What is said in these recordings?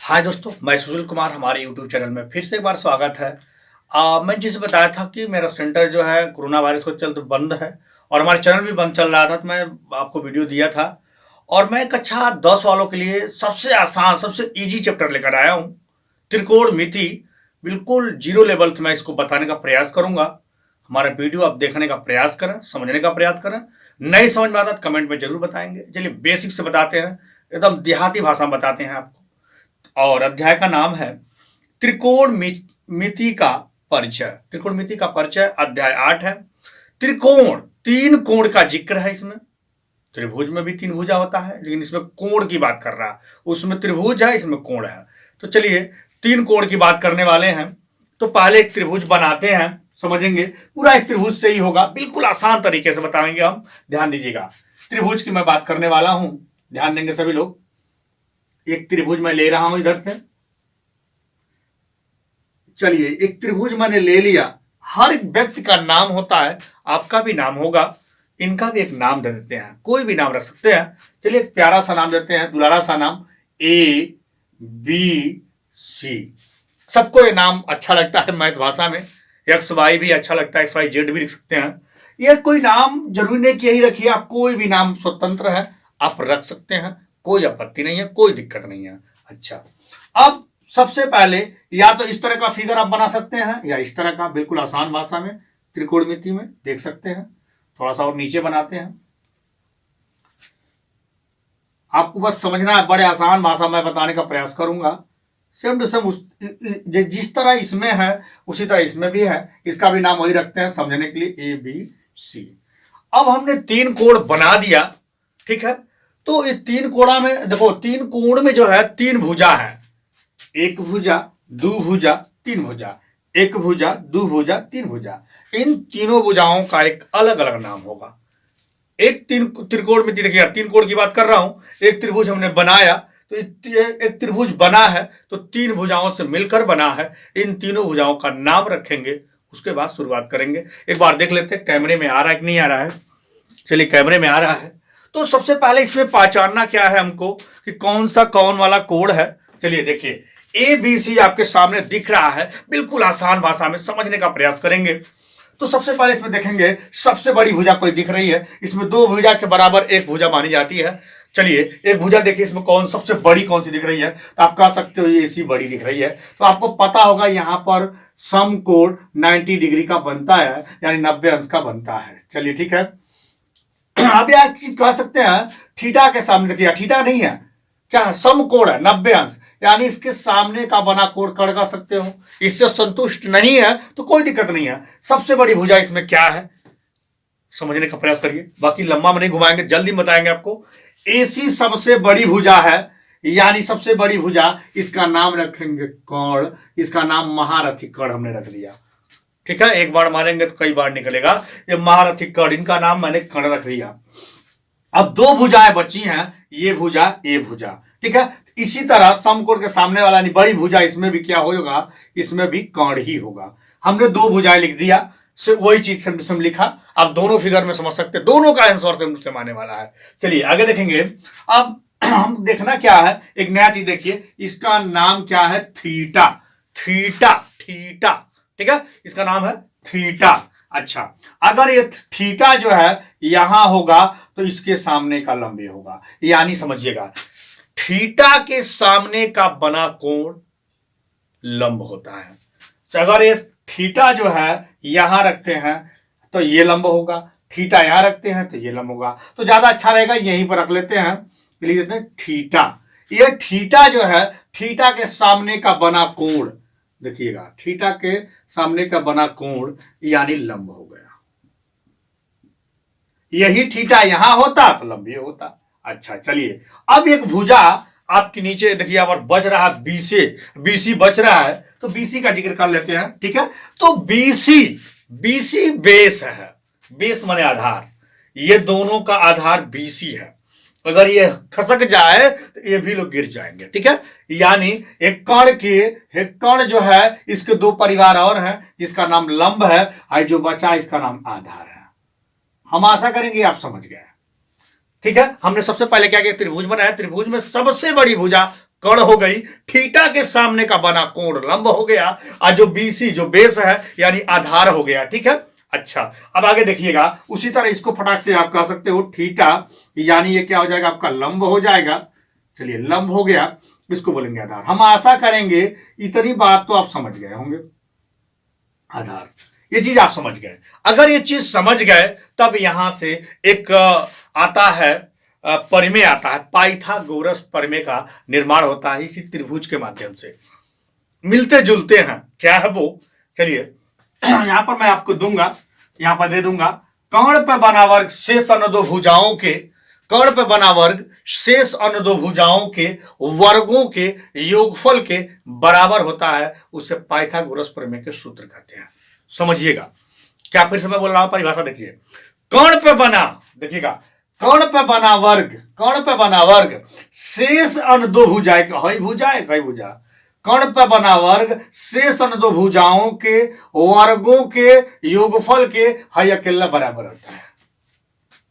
हाय दोस्तों, मैं सुशील कुमार हमारे यूट्यूब चैनल में फिर से एक बार स्वागत है। मैं जिसे बताया था कि मेरा सेंटर जो है कोरोना वायरस को चलते बंद है और हमारा चैनल भी बंद चल रहा था, तो मैं आपको वीडियो दिया था और मैं कक्षा 10 वालों के लिए सबसे आसान सबसे इजी चैप्टर लेकर आया हूँ। त्रिकोणमिति बिल्कुल जीरो लेवल से मैं इसको बताने का प्रयास करूंगा। हमारा वीडियो आप देखने का प्रयास करें, समझने का प्रयास करें। नहीं समझ में आता तो कमेंट में जरूर बताएंगे। चलिए बेसिक से बताते हैं, एकदम देहाती भाषा में बताते हैं आपको। और अध्याय का नाम है त्रिकोणमिति का परिचय। त्रिकोणमिति का परिचय अध्याय 8 है। त्रिकोण, तीन कोण का जिक्र है इसमें। त्रिभुज में भी तीन भुजा होता है, लेकिन इसमें कोण की बात कर रहा है। उसमें त्रिभुज है, इसमें कोण है। तो चलिए तीन कोण की बात करने वाले हैं। तो पहले एक त्रिभुज बनाते हैं, समझेंगे। पूरा एक त्रिभुज से ही होगा, बिल्कुल आसान तरीके से बताएंगे हम, ध्यान दीजिएगा। त्रिभुज की मैं बात करने वाला हूं, ध्यान देंगे सभी लोग। एक त्रिभुज मैं ले रहा हूं इधर से। चलिए एक त्रिभुज मैंने ले लिया। हर एक व्यक्ति का नाम होता है, आपका भी नाम होगा, इनका भी एक नाम दे देते हैं, कोई भी नाम रख सकते हैं। चलिए एक प्यारा सा नाम देते हैं, दुलारा सा नाम ए बी सी। सबको ये नाम अच्छा लगता है मैथ भाषा में। एक्स वाई भी अच्छा लगता है, एक्स वाई जेड भी लिख सकते हैं। ये कोई नाम जरूरी नहीं कि यही रखिए, आप कोई भी नाम स्वतंत्र है, आप रख सकते हैं, कोई आपत्ति नहीं है, कोई दिक्कत नहीं है। अच्छा, अब सबसे पहले या तो इस तरह का फिगर आप बना सकते हैं या इस तरह का, बिल्कुल आसान भाषा में त्रिकोणमिति में देख सकते हैं। थोड़ा सा और नीचे बनाते हैं, आपको बस समझना है, बड़े आसान भाषा में बताने का प्रयास करूंगा। सेम टू सेम जिस तरह इसमें है उसी तरह इसमें भी है, इसका भी नाम वही रखते हैं समझने के लिए, ए बी सी। अब हमने तीन कोण बना दिया, ठीक है। तो इस तीन कोणा में देखो, तीन कोण में जो है तीन भुजा है। एक भुजा, दो भुजा, तीन भुजा, एक भुजा, दो भुजा, तीन भुजा। इन तीनों भुजाओं का एक अलग अलग नाम होगा। एक त्रिकोण में देखिए, तीन कोण की बात कर रहा हूं। एक त्रिभुज हमने बनाया, तो एक त्रिभुज बना है तो तीन भुजाओं से मिलकर बना है। इन तीनों भुजाओं का नाम रखेंगे, उसके बाद शुरुआत करेंगे। एक बार देख लेते हैं कैमरे में आ रहा है कि नहीं आ रहा है। चलिए कैमरे में आ रहा है। तो सबसे पहले इसमें पहचानना क्या है हमको कि कौन सा कौन वाला कोण है। चलिए देखिए, ए बी सी आपके सामने दिख रहा है, बिल्कुल आसान भाषा में समझने का प्रयास करेंगे। तो सबसे पहले इसमें देखेंगे, सबसे बड़ी भुजा कोई दिख रही है। इसमें दो भुजा के बराबर एक भुजा मानी जाती है। चलिए एक भुजा देखिए, इसमें कौन सबसे बड़ी कौन सी दिख रही है, तो आप कह सकते हो ये सी बड़ी दिख रही है। तो आपको पता होगा यहाँ पर समकोण 90 डिग्री का बनता है, यानी 90 अंश का बनता है। चलिए ठीक है। अब यह कह सकते हैं थीटा के सामने, देखिए थीटा नहीं है, क्या है, समकोण है 90 अंश, यानी इसके सामने का बना कोण कर सकते हो। इससे संतुष्ट नहीं है तो कोई दिक्कत नहीं है। सबसे बड़ी भुजा इसमें क्या है, समझने का प्रयास करिए। बाकी लंबा में नहीं घुमाएंगे, जल्दी बताएंगे आपको। एसी सबसे बड़ी भुजा है, यानी सबसे बड़ी भुजा, इसका नाम रखेंगे कर्ण। इसका नाम महारथी कर्ण हमने रख दिया, ठीक है। एक बार मारेंगे तो कई बार निकलेगा। ये महारथी कर्ण, इनका नाम मैंने कर्ण रख दिया। अब दो भुजाएं बची हैं, ये भुजा, ये भुजा, ठीक है। इसी तरह समकोण के सामने वाला यानी बड़ी भुजा, इसमें भी क्या होगा, इसमें भी कर्ण ही होगा। हमने दो भुजाएं लिख दिया, वही चीज से लिखा। आप दोनों फिगर में समझ सकते हैं, दोनों का आंसर से आने वाला है। चलिए आगे देखेंगे। अब हम देखना क्या है, एक नया चीज देखिए, इसका नाम क्या है, थीटा। थीटा, थीटा, ठीक है, इसका नाम है थीटा। अच्छा, अगर ये थीटा जो है यहां होगा तो इसके सामने का लंबे होगा, यानी समझिएगा थीटा के सामने का बना कोण लंब होता है। तो अगर ये थीटा जो है यहां रखते हैं तो ये लंब होगा, थीटा यहां रखते हैं तो ये लंब होगा। तो ज्यादा अच्छा रहेगा यहीं पर रख लेते हैं, लिख देते हैं थीटा। ये थीटा जो है, थीटा के सामने का बना कोण, देखिएगा थीटा के सामने का बना कोण यानी लंब हो गया। यही थीटा यहां होता तो लंबी होता। अच्छा चलिए, अब एक भुजा आपके नीचे देखिए यहाँ पर बच रहा है, बीसी बच रहा है, तो बीसी का जिक्र कर लेते हैं, ठीक है। तो बीसी बेस है, बेस माने आधार। ये दोनों का आधार बीसी है। अगर ये खसक जाए तो ये भी लोग गिर जाएंगे, ठीक है। यानी एक कर्ण जो है, इसके दो परिवार और हैं, जिसका नाम लंब है, और जो बचा इसका नाम आधार है। हम आशा करेंगे आप समझ गए, ठीक है। हमने सबसे पहले क्या किया, त्रिभुज बनाया। त्रिभुज में सबसे बड़ी भुजा कर्ण हो गई, थीटा के सामने का बना कोण लंब हो गया, और जो बीसी जो बेस है यानी आधार हो गया। ठीक है, अच्छा अब आगे देखिएगा, उसी तरह इसको फटाक से आप कह सकते हो थीटा यानी ये क्या हो जाएगा आपका लंब हो जाएगा। चलिए लंब हो गया, इसको बोलेंगे आधार। हम आशा करेंगे इतनी बात तो आप समझ गए होंगे। आधार ये चीज आप समझ गए। अगर ये चीज समझ गए तब यहां से एक आता है परिमेय आता है, पाइथागोरस परिमेय का निर्माण होता है इसी त्रिभुज के माध्यम से। मिलते जुलते हैं, क्या है वो, चलिए यहां पर मैं आपको दूंगा, यहां पर दे दूंगा, कर्ण पे बना वर्ग शेष अन्य दो भुजाओं के, कर्ण पे बना वर्ग शेष अन्य दो भुजाओं के वर्गों के योगफल के बराबर होता है, उसे पाइथागोरस प्रमेय के सूत्र कहते हैं। समझिएगा, क्या फिर से मैं बोल रहा हूं, परिभाषा देखिए। कर्ण पे बना, देखिएगा, कर्ण पे बना वर्ग, कर्ण पे बना वर्ग शेष अन्य दो भुजाएं, कई भुजा, कर्ण पे बना वर्ग शेष अन्य दो भुजाओं के वर्गों के योगफल के हई अकेला बराबर होता है।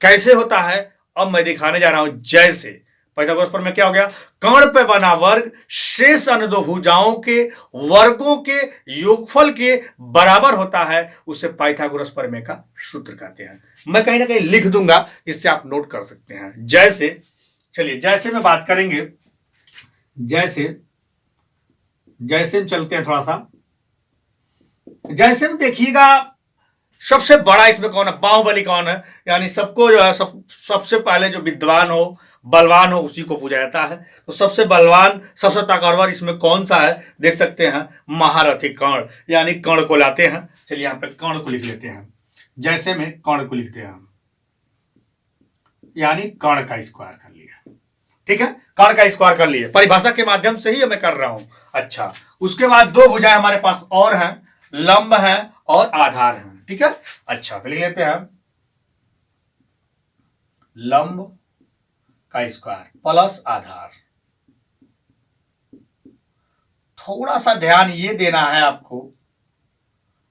कैसे होता है अब मैं दिखाने जा रहा हूं। जैसे पाइथागोरस प्रमेय क्या हो गया, कर्ण पे बना वर्ग शेष अन्य दो भुजाओं के वर्गों के योगफल के बराबर होता है, उसे पाइथागोरस प्रमेय का सूत्र कहते हैं। मैं कहीं ना कहीं लिख दूंगा, इससे आप नोट कर सकते हैं। जैसे, चलिए जैसे में बात करेंगे, जैसे में चलते हैं थोड़ा सा। जैसे में देखिएगा सबसे बड़ा इसमें कौन है, बाहुबली कौन है, यानी सबको जो है सबसे पहले जो विद्वान हो बलवान हो उसी को पूजा जाता है। तो सबसे बलवान सबसे ताकतवर इसमें कौन सा है, देख सकते हैं, महारथी कर्ण, यानी कर्ण को लाते हैं। चलिए यहाँ पे कर्ण को लिख लेते हैं, जैसे में कर्ण को लिखते हैं हम, यानी कर्ण का स्क्वायर कर लिया। ठीक है, कर्ण का स्क्वायर कर लिए, परिभाषा के माध्यम से ही मैं कर रहा हूं। अच्छा, उसके बाद दो भुजाएं हमारे पास और हैं, लंब है और आधार है। ठीक है, अच्छा तो लिख लेते हैं लंब का स्क्वायर प्लस आधार। थोड़ा सा ध्यान ये देना है आपको,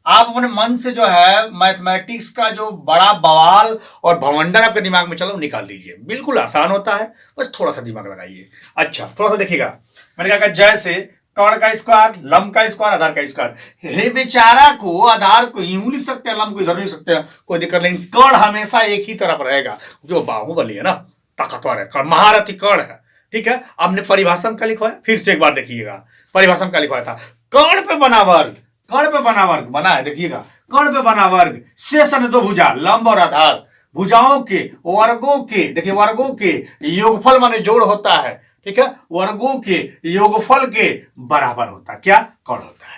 आप अपने मन से जो है मैथमेटिक्स का जो बड़ा बवाल और भवंडर आपके दिमाग में चलो निकाल दीजिए, बिल्कुल आसान होता है, बस थोड़ा सा दिमाग लगाइए। अच्छा थोड़ा सा देखिएगा, मैंने कहा जैसे कर्ण का स्क्वायर, लंब का स्क्वायर, आधार का स्क्वायर। हे बेचारा को आधार को यूं लिख सकते हैं, लंब को इधर लिख सकते हैं, कोई दिक्कत नहीं। कर्ण हमेशा एक ही तरफ रहेगा, जो बाहुबली है ना, ताकतवर है, महारथी कर्ण है। ठीक है, आपने परिभाषा में क्या लिखा है, फिर से एक बार देखिएगा, परिभाषा में क्या लिखा था, कर्ण पे बना वर्ग, कर्ण पे बना वर्ग बना है, देखिएगा, कर्ण पे बना वर्ग शेष अन्य दो भुजा, लंब और आधार, भुजाओं के वर्गों के, देखिए वर्गों के योगफल माने जोड़ होता है। ठीक है, वर्गों के योगफल के बराबर होता है, क्या, कर्ण होता है।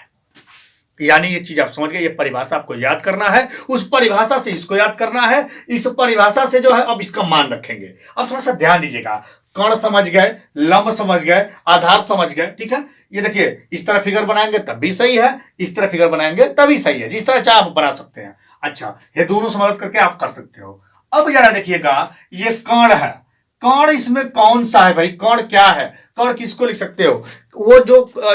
यानी ये चीज आप समझ गए, ये परिभाषा आपको याद करना है, उस परिभाषा से इसको याद करना है, इस परिभाषा से जो है अब इसका मान रखेंगे। अब थोड़ा सा ध्यान दीजिएगा, कर्ण समझ गए, लंब समझ गए, आधार समझ गए। ठीक है, ये देखिए इस तरह फिगर बनाएंगे तब भी सही है, इस तरह फिगर बनाएंगे तभी सही है, जिस तरह चाहे आप बना सकते हैं। अच्छा, ये दोनों से मदद करके आप कर सकते हो। अब जरा देखिएगा, ये कर्ण है, कर्ण इसमें कौन सा है भाई, कर्ण क्या है, कर्ण किसको लिख सकते हो, वो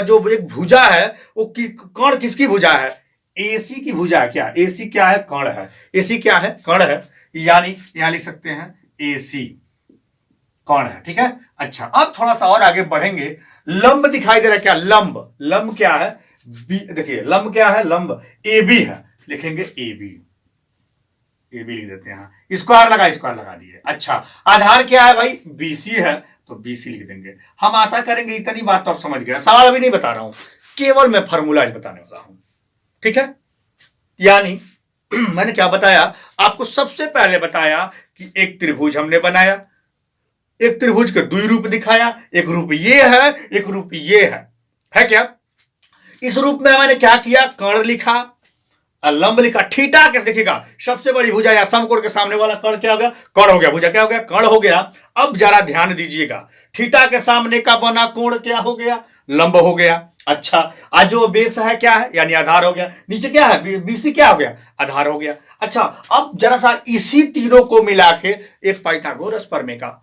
जो एक भुजा है, वो कर्ण किसकी भुजा है, एसी की भुजा है। क्या एसी क्या है, कर्ण है, एसी क्या है, कर्ण है, यानी यहां लिख सकते हैं एसी कर्ण है। ठीक है, अच्छा अब थोड़ा सा और आगे बढ़ेंगे, लंब दिखाई दे रहा है, क्या लंब, लंब क्या है, देखिए लंब क्या है, लंब ए बी है, लिखेंगे ए बी, ए बी लिख देते हैं, स्क्वायर लगा दिए। अच्छा आधार क्या है भाई, बीसी है, तो बीसी लिख देंगे। हम आशा करेंगे इतनी बात तो आप समझ गए, सवाल अभी नहीं बता रहा हूं, केवल मैं फॉर्मूला बताने वाला हूं। ठीक है, यानी मैंने क्या बताया आपको, सबसे पहले बताया कि एक त्रिभुज हमने बनाया, एक त्रिभुज के दो रूप दिखाया, एक रूप ये है, एक रूप ये है क्या। इस रूप में मैंने क्या किया, कर्ण लिखा, लंब लिखा, थीटा कैसे देखिएगा, सबसे बड़ी भुजा या समकोण के सामने वाला कर्ण क्या हो गया, कर्ण हो गया, भुजा क्या हो गया, कर्ण हो गया। अब जरा ध्यान दीजिएगा, थीटा के सामने का बना कोण क्या हो गया, लंब हो गया। अच्छा, आज जो बेस है क्या है, यानी आधार हो गया, नीचे क्या है, बीसी क्या हो गया, आधार हो गया। अच्छा अब जरा सा इसी तीनों को मिला के एक पाइथागोरस प्रमेय का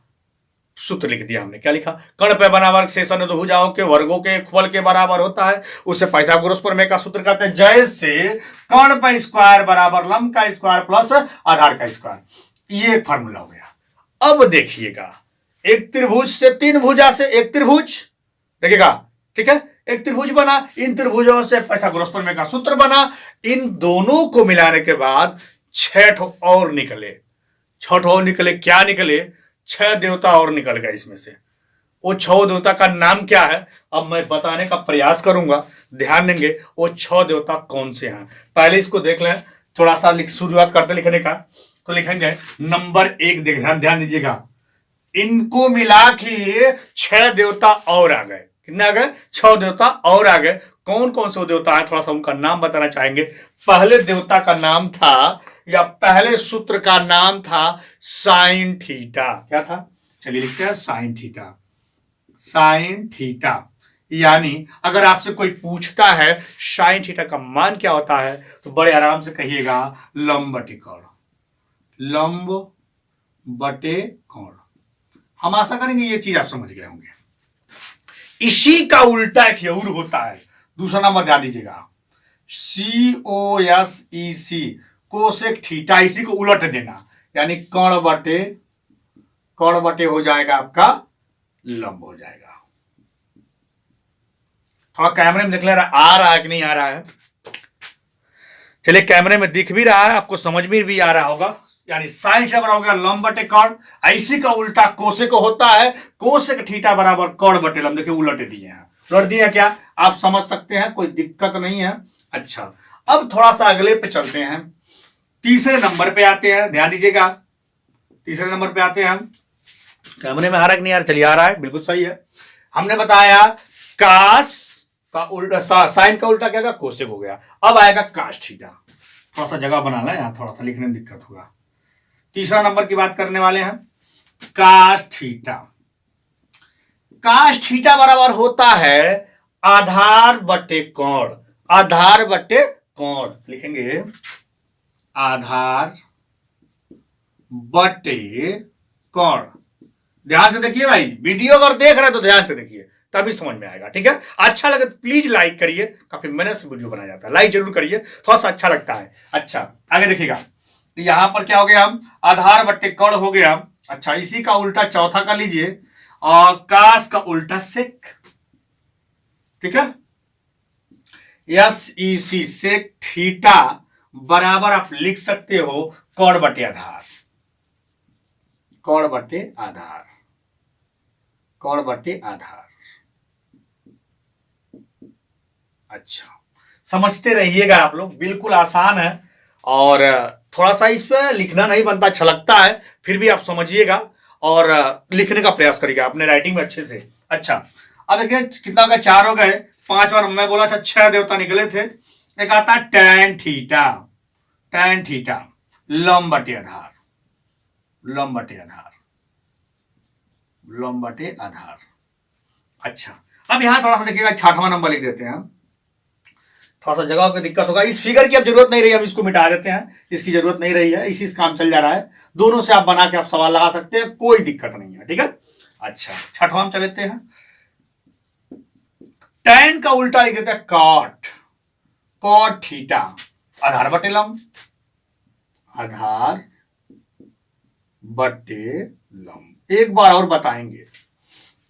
सूत्र लिख दिया हमने, क्या लिखा, कर्ण पे बना वर्ग शेष अन्य दो भुजाओं के वर्गों के फल के बराबर होता है, उसे पाइथागोरस प्रमेय का सूत्र कहते हैं। जैसे कर्ण पे स्क्वायर बराबर लंब का स्क्वायर प्लस आधार का स्क्वायर, ये फॉर्मूला हो गया। अब देखिएगा, एक त्रिभुज से तीन भुजा से एक त्रिभुज, देखिएगा, ठीक है, एक त्रिभुज बना, इन त्रिभुजों से पाइथागोरस प्रमेय का सूत्र बना, इन दोनों को मिलाने के बाद 6 और निकले, 6 और निकले, क्या निकले, 6 देवता और निकल गए इसमें से। वो 6 देवता का नाम क्या है अब मैं बताने का प्रयास करूंगा, ध्यान देंगे वो 6 देवता कौन से हैं। पहले इसको देख लें, थोड़ा सा शुरुआत करते लिखने का, तो लिखेंगे नंबर 1, ध्यान दीजिएगा, इनको मिला के 6 देवता और आ गए। कितने आ गए? 6 देवता और आ गए। कौन कौन से देवता हैं थोड़ा सा उनका नाम बताना चाहेंगे। पहले देवता का नाम था, या पहले सूत्र का नाम था साइन थीटा। क्या था? चलिए लिखते हैं साइन थीटा। साइन थीटा यानी अगर आपसे कोई पूछता है साइन थीटा का मान क्या होता है, तो बड़े आराम से कहिएगा लंब बटे कोण। लंब बटे कोण। हम आशा करेंगे ये चीज आप समझ गए होंगे। इसी का उल्टा एक और होता है, दूसरा नंबर ध्यान दीजिएगा, COSEC, कोसेक थीटा। इसी को उलट देना, यानी कोण बटे हो जाएगा आपका लंब हो जाएगा। थोड़ा कैमरे में देख ले रहा, आ रहा है कि नहीं आ रहा है। चलिए, कैमरे में दिख भी रहा है, आपको समझ में भी आ रहा होगा। यानी साइन थीटा बराबर हो गया लंब बटे कोण। इसी का उल्टा कोसेक होता है, कोसेक थीटा बराबर कोण बटे लंब। देखिए उलट दिए हैं, उलट दिए क्या, आप समझ सकते हैं, कोई दिक्कत नहीं है। अच्छा, अब थोड़ा सा अगले पे चलते हैं, तीसरे नंबर पे आते हैं। ध्यान दीजिएगा, तीसरे नंबर पे आते हैं हम। कैमरे में आ रहा है कि नहीं आ रहा? चलिए आ रहा है, बिल्कुल सही है। हमने बताया कास का उल्टा, साइन का उल्टा क्या, कोसेक हो गया। अब आएगा कास थीटा। थोड़ा सा जगह बनाना है, यहाँ थोड़ा सा लिखने में दिक्कत होगा। तीसरा नंबर की बात करने वाले हैं, कास थीटा। कास थीटा बराबर होता है आधार बटे कोण। आधार बटे कोण लिखेंगे, आधार बटे कोण। ध्यान से देखिए भाई, वीडियो अगर देख रहे हैं तो ध्यान से देखिए, तभी समझ में आएगा। ठीक है, अच्छा लगे तो प्लीज लाइक करिए, काफी मेहनत से वीडियो बनाया जाता है, लाइक जरूर करिए, थोड़ा सा अच्छा लगता है। अच्छा, आगे देखिएगा, तो यहां पर क्या हो गया, हम आधार बट्टे कोण हो गया। अच्छा, इसी का उल्टा चौथा कर लीजिए, और कास का उल्टा सेक। ठीक है, SEC सेक थीटा बराबर आप लिख सकते हो कोण बटे आधार। कोण बटे आधार, कोण बटे आधार। अच्छा, समझते रहिएगा आप लोग, बिल्कुल आसान है, और थोड़ा सा इस पे लिखना नहीं बनता, अच्छा लगता है, फिर भी आप समझिएगा और लिखने का प्रयास करिएगा अपने राइटिंग में अच्छे से। अच्छा, अब देखिए कितना हो गया, 4 हो गए। 5 बार मैं बोला था 6 देवता निकले थे। एक आता है टैन थीटा। टैन थीटा लंब बटे आधार, लंब बटे आधार, लंब बटे आधार। अच्छा, अब यहां थोड़ा सा देखिएगा, 6वां नंबर लिख देते हैं। थोड़ा सा जगह की दिक्कत होगा, इस फिगर की अब जरूरत नहीं रही, हम इसको मिटा देते हैं, इसकी जरूरत नहीं रही है, इसी से काम चल जा रहा है। दोनों से आप बना के आप सवाल लगा सकते हैं, कोई दिक्कत नहीं है। ठीक है, अच्छा, 6वां में चलते हैं। टैन का उल्टा लिख देते हैं कॉट। कॉट थीटा आधार बटे लंब, आधार बटे लंब। एक बार और बताएंगे,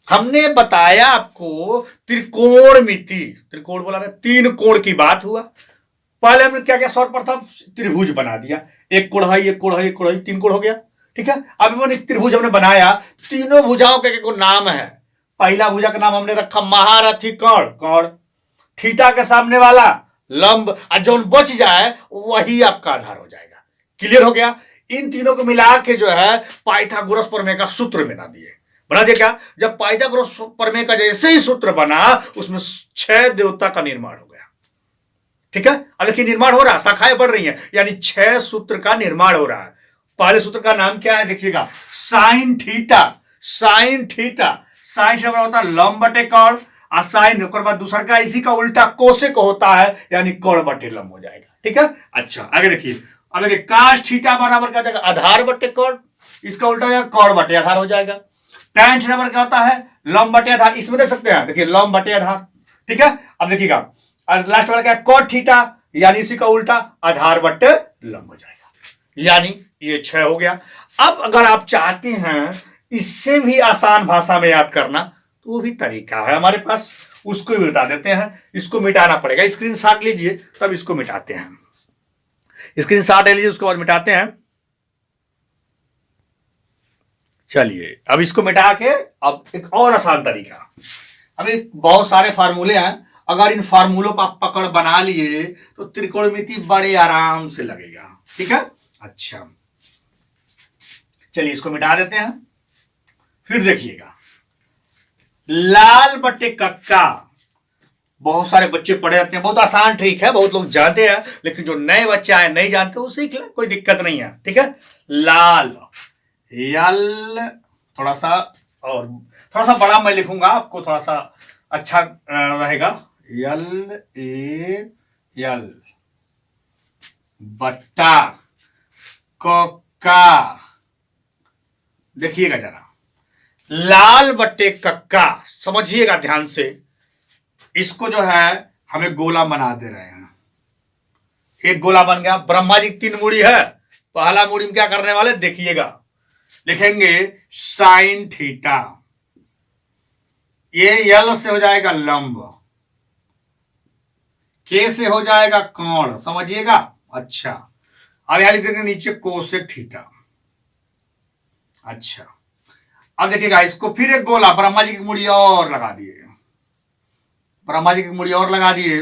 हमने बताया आपको त्रिकोणमिति, त्रिकोण बोला ना, 3 कोण की बात हुआ। पहले हमने क्या किया, सर्वप्रथम त्रिभुज बना दिया, एक कोण है, एक कोण है, एक कोण है, 3 कोण हो गया। ठीक है, अब त्रिभुज हमने बनाया, तीनों भुजाओं के को नाम है। पहला भुजा का नाम हमने रखा महारथी कोण, कोण। थीटा के सामने वाला लंब, और जो बच जाए वही आपका आधार हो जाएगा। क्लियर हो गया? इन तीनों को मिला के जो है पाइथागोरस प्रमेय का सूत्र बना दिए। बना दिया क्या? जब पाइथागोरस प्रमेय का जैसे ही सूत्र बना, उसमें 6 देवता का निर्माण हो गया। ठीक है, अब देखिए निर्माण हो रहा, शाखाएं बढ़ रही हैं, यानी 6 सूत्र का निर्माण हो रहा है। पहले सूत्र का नाम क्या है देखिएगा, sine theta. Sine theta, sine से होता है लंब बटे कोण, और साइन के बाद दूसरा का इसी का उल्टा कोसेक होता है, यानी कोण बटे लंब हो जाएगा। ठीक है, अच्छा आगे देखिए, अब देखिए कास थीटा बराबर क्या जाएगा, आधार बटे कोण, इसका उल्टा हो जाएगा कोण बटे आधार हो जाएगा। टैन थीटा बराबर क्या होता है, लंब बटे आधार, इसमें देख सकते हैं, देखिए लंब बटे आधार। ठीक है, अब देखिएगा, और लास्ट वाला क्या है, कोट थीटा, यानी इसी का उल्टा आधार बटे लंब हो जाएगा, यानी ये 6 हो गया। अब अगर आप चाहते हैं इससे भी आसान भाषा में याद करना, तो वो भी तरीका है हमारे पास, उसको भी बता देते हैं। इसको मिटाना पड़ेगा, स्क्रीनशॉट लीजिए तब इसको मिटाते हैं। स्क्रीनशॉट ले लीजिए, उसके बाद मिटाते हैं। चलिए अब इसको मिटा के अब एक और आसान तरीका, अभी बहुत सारे फार्मूले हैं, अगर इन फार्मूलों पर आप पकड़ बना लिए तो त्रिकोणमिति बड़े आराम से लगेगा। ठीक है, अच्छा चलिए इसको मिटा देते हैं। फिर देखिएगा, लाल बटे कक्का, बहुत सारे बच्चे पढ़े रहते हैं, बहुत आसान ट्रिक है, बहुत लोग जानते हैं, लेकिन जो नए बच्चे आए नहीं जानते वो सीख ले, कोई दिक्कत नहीं है। ठीक है, लाल यल, थोड़ा सा बड़ा मैं लिखूंगा, आपको थोड़ा सा अच्छा रहेगा। यल ए यल बट्टा कक्का, देखिएगा जरा, लाल बट्टे कक्का, समझिएगा ध्यान से। इसको जो है हमें गोला बना दे रहे हैं, एक गोला बन गया। ब्रह्मा जी 3 मूड़ी है, पहला मूड़ी में क्या करने वाले देखिएगा, लिखेंगे साइन थीटा, ये यल से हो जाएगा लंब, के से हो जाएगा कोण, समझिएगा। अच्छा अब यहां लिख देंगे नीचे कोसेक थीटा। अच्छा अब देखिएगा, इसको फिर एक गोला ब्रह्मा जी की मुड़ी और लगा दिए, ब्रह्मा जी की मुड़ी और लगा दिए,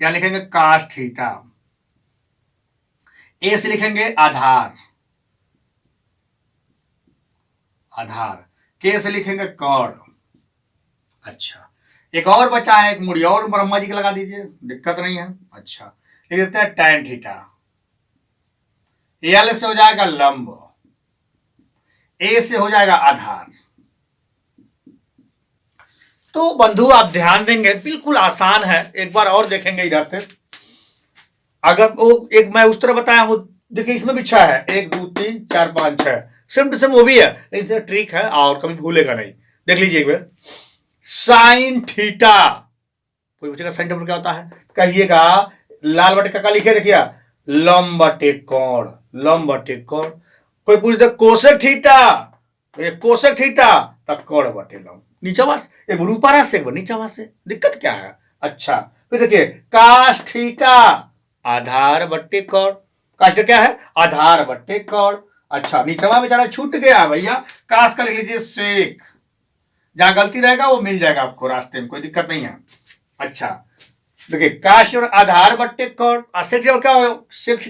यहां लिखेंगे काश थीटा, ए से लिखेंगे आधार, आधार, के से लिखेंगे कोण। अच्छा एक और बचा है, एक मुड़ी और ब्रह्मा जी की लगा दीजिए, दिक्कत नहीं है। अच्छा लिख देते हैं टैन थीटा, एल से हो जाएगा लंब, ए से हो जाएगा आधार। तो बंधु आप ध्यान देंगे, बिल्कुल आसान है, एक बार और देखेंगे इधर से। अगर वो एक मैं उस तरह बताया हूं, देखिए इसमें भी 6 है, 1 2 3 4 5 6, सेम टू सेम वो भी है, लेकिन ट्रिक है और कभी भूलेगा नहीं। देख लीजिए एक बार, साइन थीटा, कोई पूछेगा साइन थीटा क्या होता है, कहिएगा लाल बटे कक्का लिखे, देखिए लंब बटे कोण, लंब बटे कोण। कोई पूछ दे कोसेक थीटा, ये कोसेक थीटा, तब कोण बटे लंब, नीचा से एक ऊपर से एक नीचा से, दिक्कत क्या है। अच्छा फिर देखिए काश थीटा, आधार बट्टे कोण, काश क्या है, आधार बट्टे कोण। अच्छा नीचवा बेचारा छूट गया भैया, काश का लिख लीजिए सेक, जहां गलती रहेगा वो मिल जाएगा आपको रास्ते में, कोई दिक्कत नहीं है। अच्छा देखिए काश और आधार बट्टे कोण, सेक क्या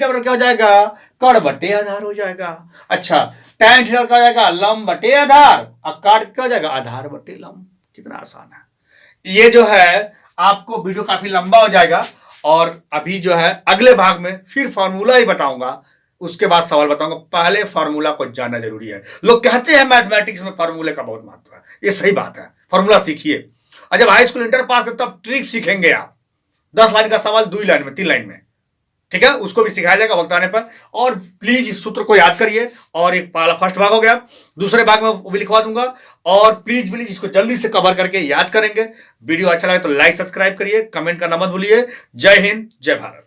हो जाएगा, कोण बट्टे आधार हो जाएगा। अच्छा टैन थीटा क्या हो जाएगा, लंब बटे आधार, और काट क्या हो जाएगा, आधार बटे लंब। कितना आसान है ये, जो है आपको वीडियो काफी लंबा हो जाएगा, और अभी जो है अगले भाग में फिर फॉर्मूला ही बताऊंगा, उसके बाद सवाल बताऊंगा। पहले फार्मूला को जानना जरूरी है, लोग कहते हैं मैथमेटिक्स में फार्मूले का बहुत महत्व है, ये सही बात है, फार्मूला सीखिए, और जब हाई स्कूल इंटर पास कर तब ट्रिक सीखेंगे आप, 10 लाइन का सवाल 2 लाइन में 3 लाइन में, ठीक है, उसको भी सिखाया जाएगा वक्त आने पर। और प्लीज इस सूत्र को याद करिए, और एक फर्स्ट भाग हो गया, दूसरे भाग में वो भी लिखवा दूंगा, और प्लीज इसको जल्दी से कवर करके याद करेंगे। वीडियो अच्छा लगे तो लाइक सब्सक्राइब करिए, कमेंट करना मत भूलिए। जय हिंद, जय भारत।